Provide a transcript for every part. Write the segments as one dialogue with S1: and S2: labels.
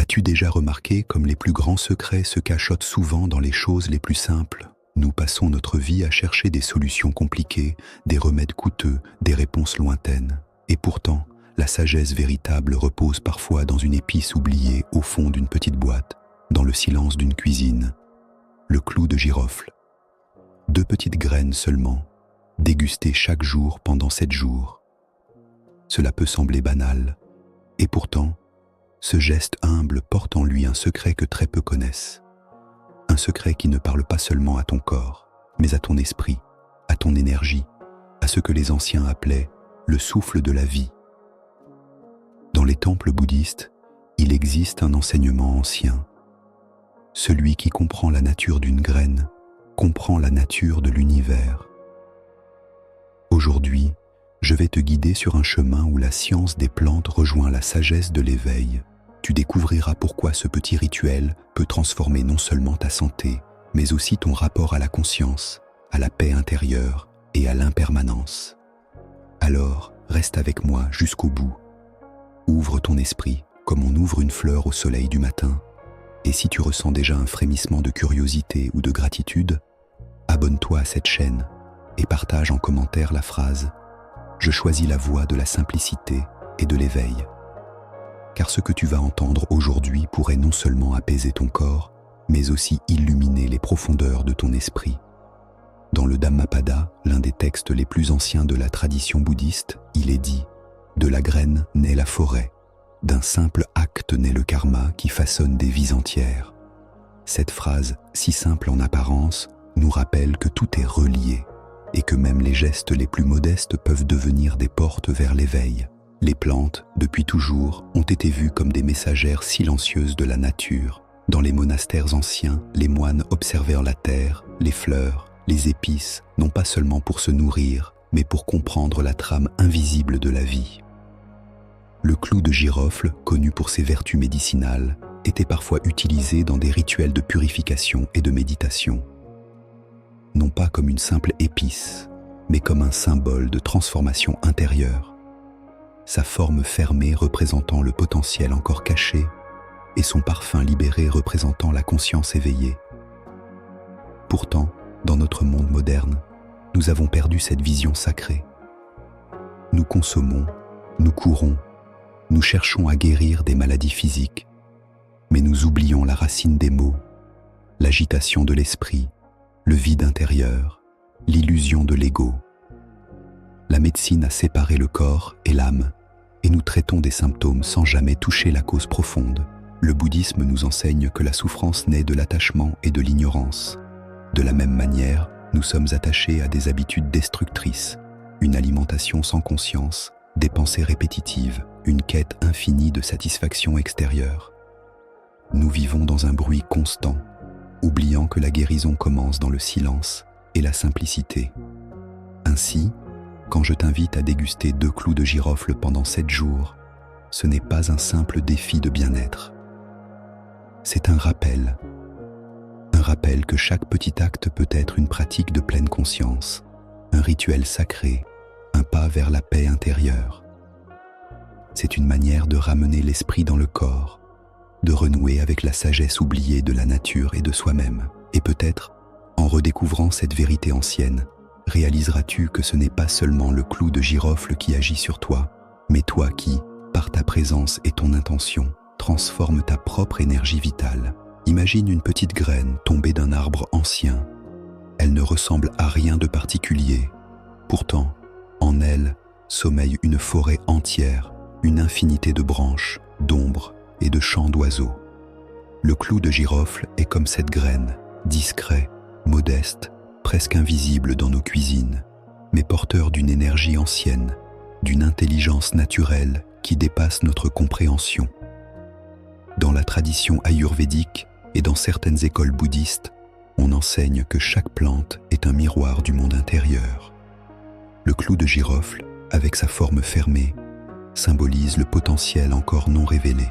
S1: As-tu déjà remarqué comme les plus grands secrets se cachotent souvent dans les choses les plus simples? Nous passons notre vie à chercher des solutions compliquées, des remèdes coûteux, des réponses lointaines. Et pourtant, la sagesse véritable repose parfois dans une épice oubliée au fond d'une petite boîte, dans le silence d'une cuisine. Le clou de girofle. 2 petites graines seulement, dégustées chaque jour pendant 7 jours. Cela peut sembler banal, et pourtant, ce geste humble porte en lui un secret que très peu connaissent. Un secret qui ne parle pas seulement à ton corps, mais à ton esprit, à ton énergie, à ce que les anciens appelaient le souffle de la vie. Dans les temples bouddhistes, il existe un enseignement ancien. Celui qui comprend la nature d'une graine, comprend la nature de l'univers. Aujourd'hui, je vais te guider sur un chemin où la science des plantes rejoint la sagesse de l'éveil. Tu découvriras pourquoi ce petit rituel peut transformer non seulement ta santé, mais aussi ton rapport à la conscience, à la paix intérieure et à l'impermanence. Alors, reste avec moi jusqu'au bout. Ouvre ton esprit comme on ouvre une fleur au soleil du matin. Et si tu ressens déjà un frémissement de curiosité ou de gratitude, abonne-toi à cette chaîne et partage en commentaire la phrase « Je choisis la voie de la simplicité et de l'éveil ». Car ce que tu vas entendre aujourd'hui pourrait non seulement apaiser ton corps, mais aussi illuminer les profondeurs de ton esprit. Dans le Dhammapada, l'un des textes les plus anciens de la tradition bouddhiste, il est dit « De la graine naît la forêt, d'un simple acte naît le karma qui façonne des vies entières ». Cette phrase, si simple en apparence, nous rappelle que tout est relié et que même les gestes les plus modestes peuvent devenir des portes vers l'éveil. Les plantes, depuis toujours, ont été vues comme des messagères silencieuses de la nature. Dans les monastères anciens, les moines observèrent la terre, les fleurs, les épices, non pas seulement pour se nourrir, mais pour comprendre la trame invisible de la vie. Le clou de girofle, connu pour ses vertus médicinales, était parfois utilisé dans des rituels de purification et de méditation. Non pas comme une simple épice, mais comme un symbole de transformation intérieure. Sa forme fermée représentant le potentiel encore caché et son parfum libéré représentant la conscience éveillée. Pourtant, dans notre monde moderne, nous avons perdu cette vision sacrée. Nous consommons, nous courons, nous cherchons à guérir des maladies physiques, mais nous oublions la racine des maux, l'agitation de l'esprit, le vide intérieur, l'illusion de l'ego. La médecine a séparé le corps et l'âme, et nous traitons des symptômes sans jamais toucher la cause profonde. Le bouddhisme nous enseigne que la souffrance naît de l'attachement et de l'ignorance. De la même manière, nous sommes attachés à des habitudes destructrices, une alimentation sans conscience, des pensées répétitives, une quête infinie de satisfaction extérieure. Nous vivons dans un bruit constant, oubliant que la guérison commence dans le silence et la simplicité. Ainsi, quand je t'invite à déguster 2 clous de girofle pendant 7 jours, ce n'est pas un simple défi de bien-être. C'est un rappel que chaque petit acte peut être une pratique de pleine conscience, un rituel sacré, un pas vers la paix intérieure. C'est une manière de ramener l'esprit dans le corps, de renouer avec la sagesse oubliée de la nature et de soi-même. Et peut-être, en redécouvrant cette vérité ancienne, réaliseras-tu que ce n'est pas seulement le clou de girofle qui agit sur toi, mais toi qui, par ta présence et ton intention, transforme ta propre énergie vitale. Imagine une petite graine tombée d'un arbre ancien. Elle ne ressemble à rien de particulier. Pourtant, en elle sommeille une forêt entière, une infinité de branches, d'ombres et de chants d'oiseaux. Le clou de girofle est comme cette graine, discret, modeste, presque invisible dans nos cuisines, mais porteur d'une énergie ancienne, d'une intelligence naturelle qui dépasse notre compréhension. Dans la tradition ayurvédique et dans certaines écoles bouddhistes, on enseigne que chaque plante est un miroir du monde intérieur. Le clou de girofle, avec sa forme fermée, symbolise le potentiel encore non révélé.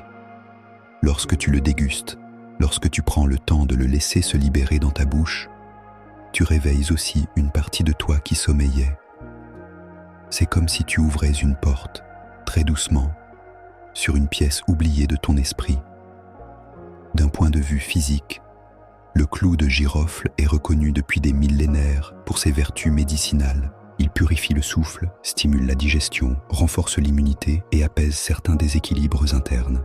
S1: Lorsque tu le dégustes, lorsque tu prends le temps de le laisser se libérer dans ta bouche, tu réveilles aussi une partie de toi qui sommeillait. C'est comme si tu ouvrais une porte, très doucement, sur une pièce oubliée de ton esprit. point de vue physique, le clou de girofle est reconnu depuis des millénaires pour ses vertus médicinales. Il purifie le souffle, stimule la digestion, renforce l'immunité et apaise certains déséquilibres internes.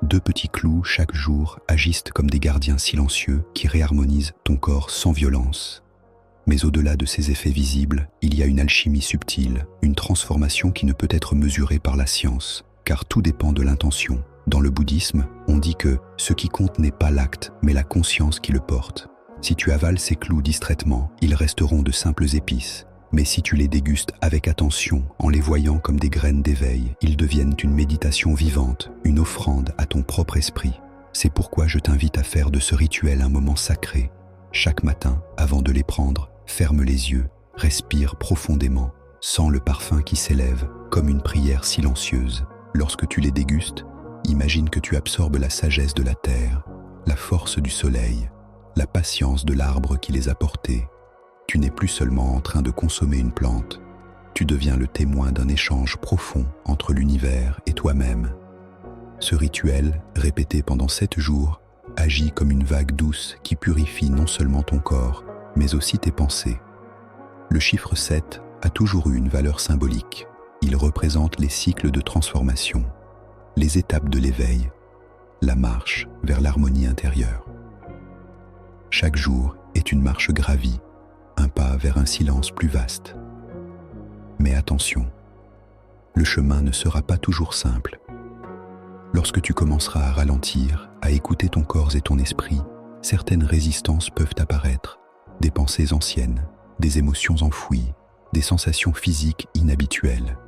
S1: 2 petits clous chaque jour agissent comme des gardiens silencieux qui réharmonisent ton corps sans violence. Mais au-delà de ces effets visibles, il y a une alchimie subtile, une transformation qui ne peut être mesurée par la science, car tout dépend de l'intention. Dans le bouddhisme, on dit que ce qui compte n'est pas l'acte, mais la conscience qui le porte. Si tu avales ces clous distraitement, ils resteront de simples épices. Mais si tu les dégustes avec attention, en les voyant comme des graines d'éveil, ils deviennent une méditation vivante, une offrande à ton propre esprit. C'est pourquoi je t'invite à faire de ce rituel un moment sacré. Chaque matin, avant de les prendre, ferme les yeux, respire profondément, sens le parfum qui s'élève comme une prière silencieuse. Lorsque tu les dégustes, imagine que tu absorbes la sagesse de la terre, la force du soleil, la patience de l'arbre qui les a portés. Tu n'es plus seulement en train de consommer une plante, tu deviens le témoin d'un échange profond entre l'univers et toi-même. Ce rituel, répété pendant 7 jours, agit comme une vague douce qui purifie non seulement ton corps, mais aussi tes pensées. Le chiffre 7 a toujours eu une valeur symbolique. Il représente les cycles de transformation, les étapes de l'éveil, la marche vers l'harmonie intérieure. Chaque jour est une marche gravie, un pas vers un silence plus vaste. Mais attention, le chemin ne sera pas toujours simple. Lorsque tu commenceras à ralentir, à écouter ton corps et ton esprit, certaines résistances peuvent apparaître, des pensées anciennes, des émotions enfouies, des sensations physiques inhabituelles.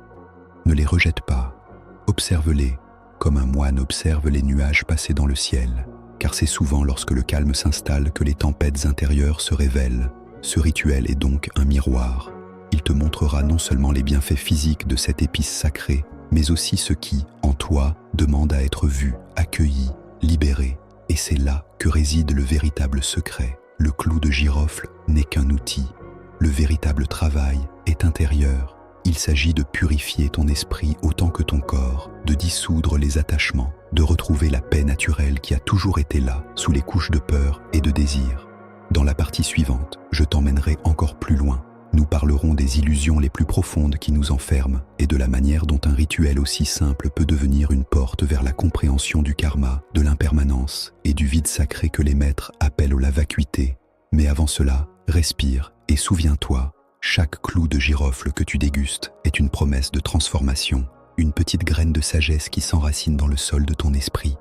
S1: Ne les rejette pas, observe-les, comme un moine observe les nuages passer dans le ciel, car c'est souvent lorsque le calme s'installe que les tempêtes intérieures se révèlent. Ce rituel est donc un miroir. Il te montrera non seulement les bienfaits physiques de cette épice sacrée, mais aussi ce qui, en toi, demande à être vu, accueilli, libéré. Et c'est là que réside le véritable secret. Le clou de girofle n'est qu'un outil. Le véritable travail est intérieur. Il s'agit de purifier ton esprit autant que ton corps, de dissoudre les attachements, de retrouver la paix naturelle qui a toujours été là, sous les couches de peur et de désir. Dans la partie suivante, je t'emmènerai encore plus loin. Nous parlerons des illusions les plus profondes qui nous enferment et de la manière dont un rituel aussi simple peut devenir une porte vers la compréhension du karma, de l'impermanence et du vide sacré que les maîtres appellent la vacuité. Mais avant cela, respire et souviens-toi, chaque clou de girofle que tu dégustes est une promesse de transformation, une petite graine de sagesse qui s'enracine dans le sol de ton esprit.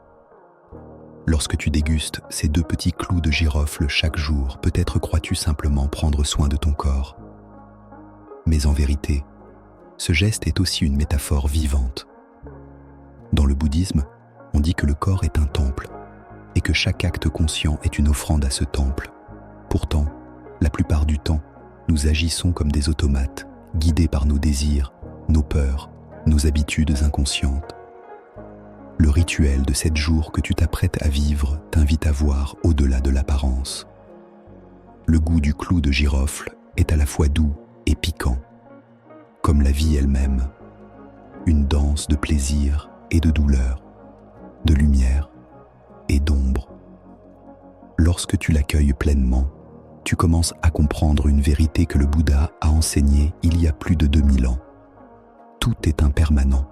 S1: Lorsque tu dégustes ces 2 petits clous de girofle chaque jour, peut-être crois-tu simplement prendre soin de ton corps. Mais en vérité, ce geste est aussi une métaphore vivante. Dans le bouddhisme, on dit que le corps est un temple et que chaque acte conscient est une offrande à ce temple. Pourtant, la plupart du temps, nous agissons comme des automates, guidés par nos désirs, nos peurs, nos habitudes inconscientes. Le rituel de 7 jours que tu t'apprêtes à vivre t'invite à voir au-delà de l'apparence. Le goût du clou de girofle est à la fois doux et piquant, comme la vie elle-même, une danse de plaisir et de douleur, de lumière et d'ombre. Lorsque tu l'accueilles pleinement, tu commences à comprendre une vérité que le Bouddha a enseignée il y a plus de 2000 ans. Tout est impermanent.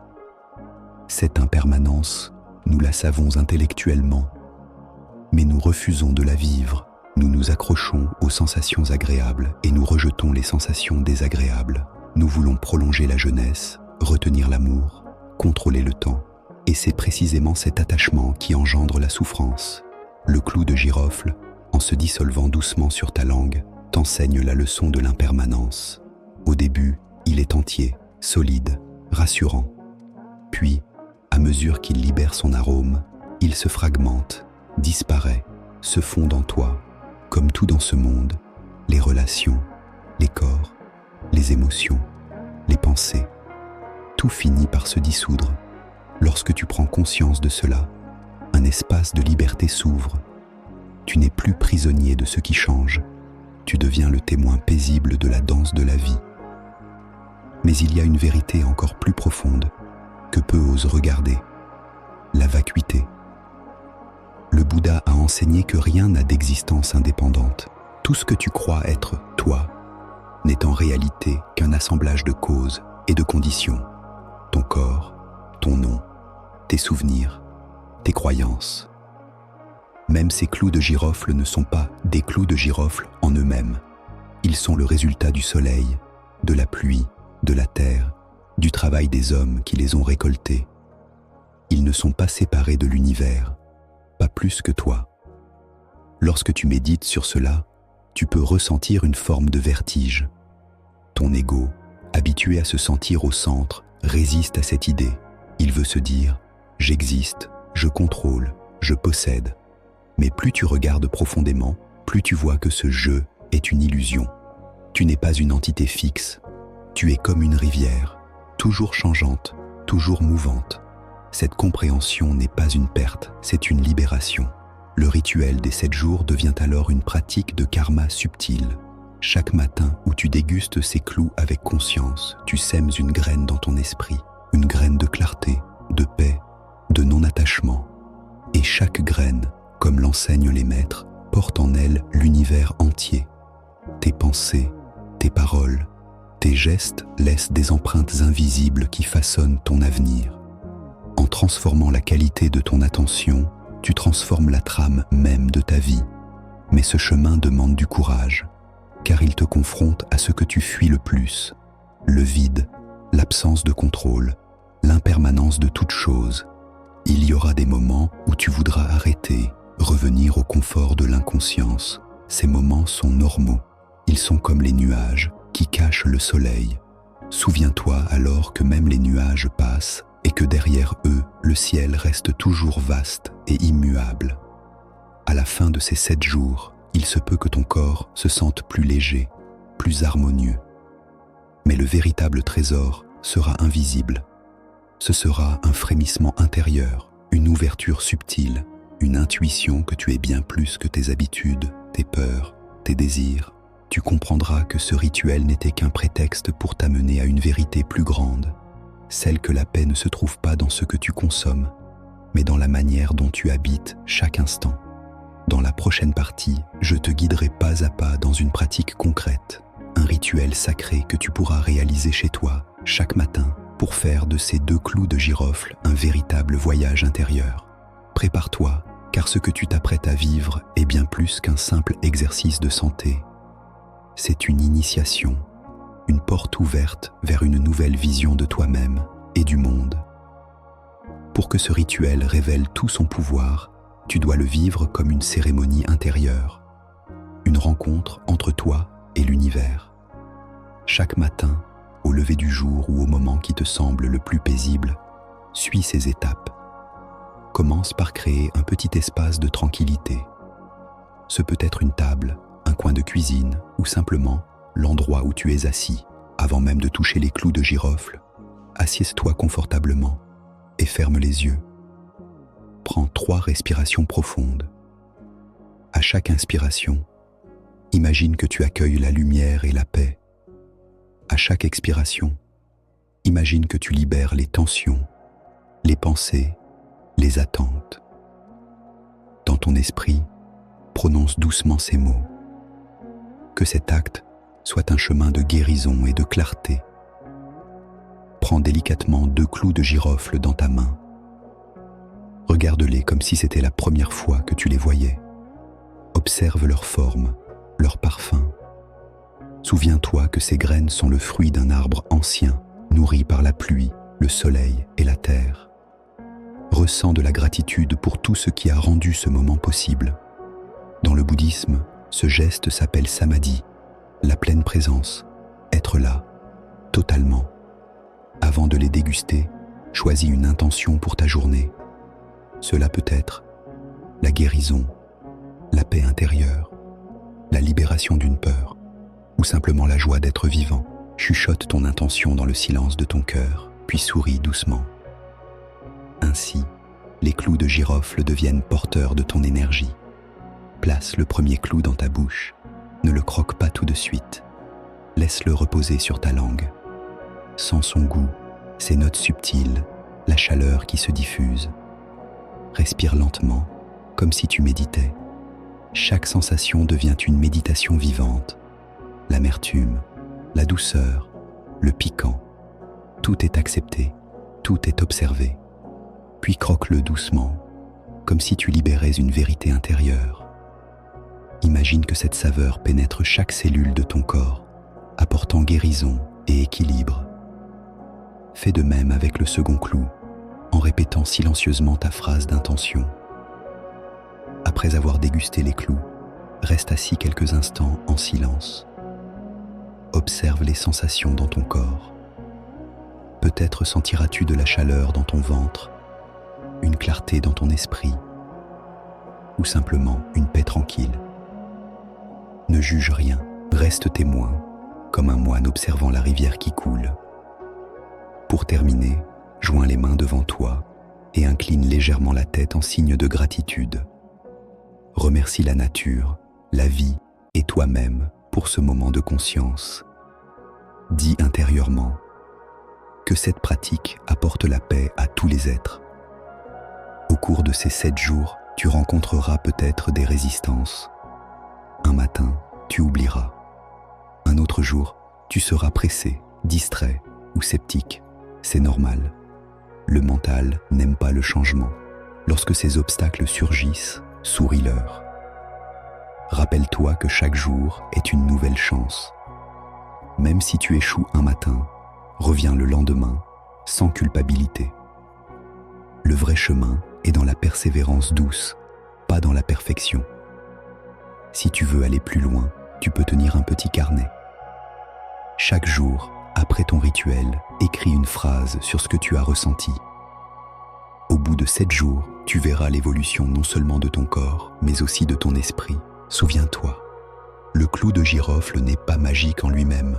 S1: Cette impermanence, nous la savons intellectuellement, mais nous refusons de la vivre. Nous nous accrochons aux sensations agréables et nous rejetons les sensations désagréables. Nous voulons prolonger la jeunesse, retenir l'amour, contrôler le temps. Et c'est précisément cet attachement qui engendre la souffrance. Le clou de girofle, en se dissolvant doucement sur ta langue, t'enseigne la leçon de l'impermanence. Au début, il est entier, solide, rassurant. Puis, à mesure qu'il libère son arôme, il se fragmente, disparaît, se fond en toi. Comme tout dans ce monde, les relations, les corps, les émotions, les pensées, tout finit par se dissoudre. Lorsque tu prends conscience de cela, un espace de liberté s'ouvre. Tu n'es plus prisonnier de ce qui change, tu deviens le témoin paisible de la danse de la vie. Mais il y a une vérité encore plus profonde que peu osent regarder, la vacuité. Le Bouddha a enseigné que rien n'a d'existence indépendante. Tout ce que tu crois être toi n'est en réalité qu'un assemblage de causes et de conditions. Ton corps, ton nom, tes souvenirs, tes croyances. Même ces clous de girofle ne sont pas des clous de girofle en eux-mêmes. Ils sont le résultat du soleil, de la pluie, de la terre, du travail des hommes qui les ont récoltés. Ils ne sont pas séparés de l'univers, pas plus que toi. Lorsque tu médites sur cela, tu peux ressentir une forme de vertige. Ton ego, habitué à se sentir au centre, résiste à cette idée. Il veut se dire « j'existe, je contrôle, je possède ». Mais plus tu regardes profondément, plus tu vois que ce « je » est une illusion. Tu n'es pas une entité fixe. Tu es comme une rivière, toujours changeante, toujours mouvante. Cette compréhension n'est pas une perte, c'est une libération. Le rituel des 7 jours devient alors une pratique de karma subtile. Chaque matin où tu dégustes ces clous avec conscience, tu sèmes une graine dans ton esprit, une graine de clarté, de paix, de non-attachement. Et chaque graine, comme l'enseignent les maîtres, porte en elle l'univers entier. Tes pensées, tes paroles, tes gestes laissent des empreintes invisibles qui façonnent ton avenir. En transformant la qualité de ton attention, tu transformes la trame même de ta vie. Mais ce chemin demande du courage, car il te confronte à ce que tu fuis le plus, le vide, l'absence de contrôle, l'impermanence de toute chose. Il y aura des moments où tu voudras arrêter, revenir au confort de l'inconscience. Ces moments sont normaux. Ils sont comme les nuages qui cachent le soleil. Souviens-toi alors que même les nuages passent et que derrière eux, le ciel reste toujours vaste et immuable. À la fin de ces 7 jours, il se peut que ton corps se sente plus léger, plus harmonieux. Mais le véritable trésor sera invisible. Ce sera un frémissement intérieur, une ouverture subtile, une intuition que tu es bien plus que tes habitudes, tes peurs, tes désirs. Tu comprendras que ce rituel n'était qu'un prétexte pour t'amener à une vérité plus grande, celle que la paix ne se trouve pas dans ce que tu consommes, mais dans la manière dont tu habites chaque instant. Dans la prochaine partie, je te guiderai pas à pas dans une pratique concrète, un rituel sacré que tu pourras réaliser chez toi chaque matin pour faire de ces 2 clous de girofle un véritable voyage intérieur. Prépare-toi, car ce que tu t'apprêtes à vivre est bien plus qu'un simple exercice de santé. C'est une initiation, une porte ouverte vers une nouvelle vision de toi-même et du monde. Pour que ce rituel révèle tout son pouvoir, tu dois le vivre comme une cérémonie intérieure, une rencontre entre toi et l'univers. Chaque matin, au lever du jour ou au moment qui te semble le plus paisible, suis ces étapes. Commence par créer un petit espace de tranquillité. Ce peut être une table, un coin de cuisine ou simplement l'endroit où tu es assis. Avant même de toucher les clous de girofle, assieds-toi confortablement et ferme les yeux. Prends 3 respirations profondes. À chaque inspiration, imagine que tu accueilles la lumière et la paix. À chaque expiration, imagine que tu libères les tensions, les pensées, les attentes. Dans ton esprit, prononce doucement ces mots. Que cet acte soit un chemin de guérison et de clarté. Prends délicatement 2 clous de girofle dans ta main. Regarde-les comme si c'était la première fois que tu les voyais. Observe leur forme, leur parfum. Souviens-toi que ces graines sont le fruit d'un arbre ancien, nourri par la pluie, le soleil et la terre. Ressens de la gratitude pour tout ce qui a rendu ce moment possible. Dans le bouddhisme, ce geste s'appelle samadhi, la pleine présence, être là, totalement. Avant de les déguster, choisis une intention pour ta journée. Cela peut être la guérison, la paix intérieure, la libération d'une peur, ou simplement la joie d'être vivant. Chuchote ton intention dans le silence de ton cœur, puis souris doucement. Ainsi, les clous de girofle deviennent porteurs de ton énergie. Place le premier clou dans ta bouche. Ne le croque pas tout de suite. Laisse-le reposer sur ta langue. Sens son goût, ses notes subtiles, la chaleur qui se diffuse. Respire lentement comme si tu méditais. Chaque sensation devient une méditation vivante. L'amertume, la douceur, le piquant, tout est accepté, tout est observé. Puis croque-le doucement, comme si tu libérais une vérité intérieure. Imagine que cette saveur pénètre chaque cellule de ton corps, apportant guérison et équilibre. Fais de même avec le second clou, en répétant silencieusement ta phrase d'intention. Après avoir dégusté les clous, reste assis quelques instants en silence. Observe les sensations dans ton corps. Peut-être sentiras-tu de la chaleur dans ton ventre, une clarté dans ton esprit, ou simplement une paix tranquille. Ne juge rien, reste témoin, comme un moine observant la rivière qui coule. Pour terminer, joins les mains devant toi et incline légèrement la tête en signe de gratitude. Remercie la nature, la vie et toi-même pour ce moment de conscience. Dis intérieurement que cette pratique apporte la paix à tous les êtres. Au cours de ces 7 jours, tu rencontreras peut-être des résistances. Un matin, tu oublieras. Un autre jour, tu seras pressé, distrait ou sceptique. C'est normal. Le mental n'aime pas le changement. Lorsque ces obstacles surgissent, souris-leur. Rappelle-toi que chaque jour est une nouvelle chance. Même si tu échoues un matin, reviens le lendemain, sans culpabilité. Le vrai chemin est dans la persévérance douce, pas dans la perfection. Si tu veux aller plus loin, tu peux tenir un petit carnet. Chaque jour, après ton rituel, écris une phrase sur ce que tu as ressenti. Au bout de 7 jours, tu verras l'évolution non seulement de ton corps, mais aussi de ton esprit. Souviens-toi, le clou de girofle n'est pas magique en lui-même.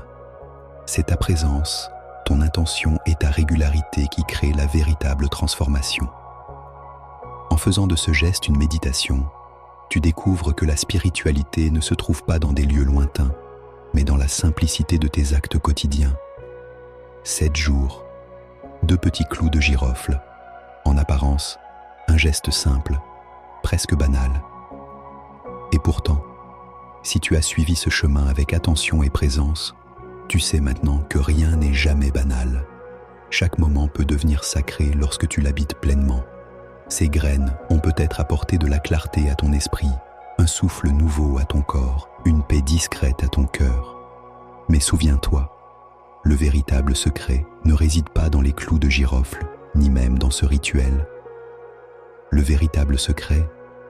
S1: C'est ta présence, ton intention et ta régularité qui créent la véritable transformation. En faisant de ce geste une méditation, tu découvres que la spiritualité ne se trouve pas dans des lieux lointains, mais dans la simplicité de tes actes quotidiens. 7 jours, 2 petits clous de girofle. En apparence, un geste simple, presque banal. Et pourtant, si tu as suivi ce chemin avec attention et présence, tu sais maintenant que rien n'est jamais banal. Chaque moment peut devenir sacré lorsque tu l'habites pleinement. Ces graines ont peut-être apporté de la clarté à ton esprit, un souffle nouveau à ton corps, une paix discrète à ton cœur. Mais souviens-toi, le véritable secret ne réside pas dans les clous de girofle, ni même dans ce rituel. Le véritable secret,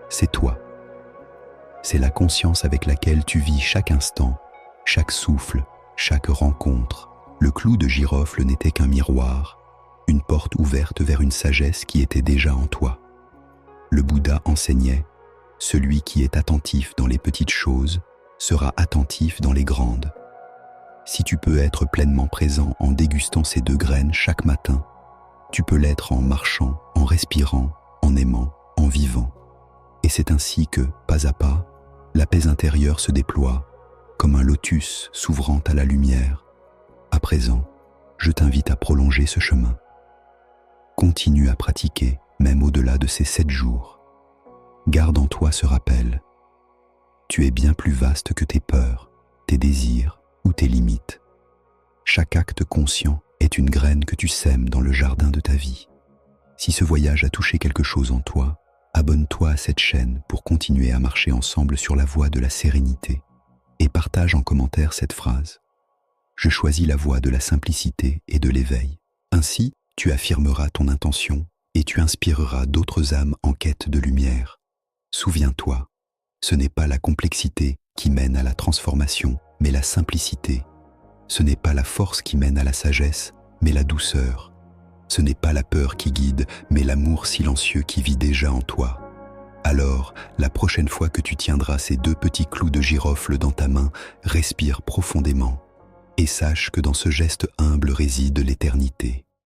S1: c'est toi. C'est la conscience avec laquelle tu vis chaque instant, chaque souffle, chaque rencontre. Le clou de girofle n'était qu'un miroir, une porte ouverte vers une sagesse qui était déjà en toi. Le Bouddha enseignait, celui qui est attentif dans les petites choses sera attentif dans les grandes. Si tu peux être pleinement présent en dégustant ces 2 graines chaque matin, tu peux l'être en marchant, en respirant, en aimant, en vivant. Et c'est ainsi que, pas à pas, la paix intérieure se déploie, comme un lotus s'ouvrant à la lumière. À présent, je t'invite à prolonger ce chemin. Continue à pratiquer, même au-delà de ces 7 jours. Garde en toi ce rappel. Tu es bien plus vaste que tes peurs, tes désirs ou tes limites. Chaque acte conscient est une graine que tu sèmes dans le jardin de ta vie. Si ce voyage a touché quelque chose en toi, abonne-toi à cette chaîne pour continuer à marcher ensemble sur la voie de la sérénité et partage en commentaire cette phrase. Je choisis la voie de la simplicité et de l'éveil. Ainsi, tu affirmeras ton intention et tu inspireras d'autres âmes en quête de lumière. Souviens-toi, ce n'est pas la complexité qui mène à la transformation, mais la simplicité. Ce n'est pas la force qui mène à la sagesse, mais la douceur. Ce n'est pas la peur qui guide, mais l'amour silencieux qui vit déjà en toi. Alors, la prochaine fois que tu tiendras ces 2 petits clous de girofle dans ta main, respire profondément et sache que dans ce geste humble réside l'éternité.